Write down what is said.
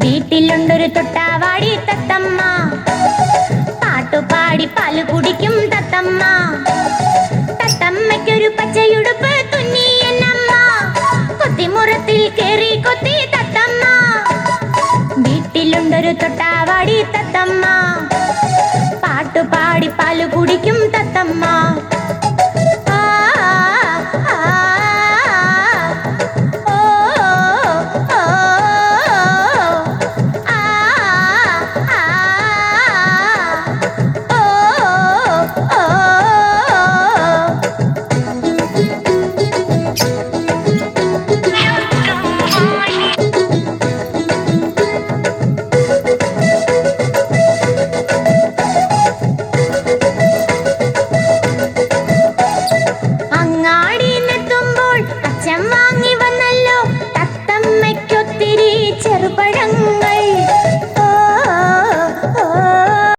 വീട്ടിലുണ്ടൊരു തൊട്ടാവാടി തത്തമ്മ, പാട്ടുപാടി പാല് കുടിക്കും തത്തമ്മ. തത്തമ്മയ്ക്കൊരു പച്ചയുടുപ്പ് തുന്നിയെന്നമ്മ, കൊത്തിമുറത്തിൽ കേറി കൊത്തി തത്തമ്മ. വീട്ടിലുണ്ടൊരു തൊട്ടാവാടി തത്തമ്മ, പാട്ടുപാടി പാല് കുടിക്കും തത്തമ്മ. അങ്ങാടിയിലെത്തുമ്പോൾ അച്ഛൻ വാങ്ങി വന്നല്ലോ തത്തമ്മയ്ക്കൊത്തിരി ചെറുപഴങ്ങൾ.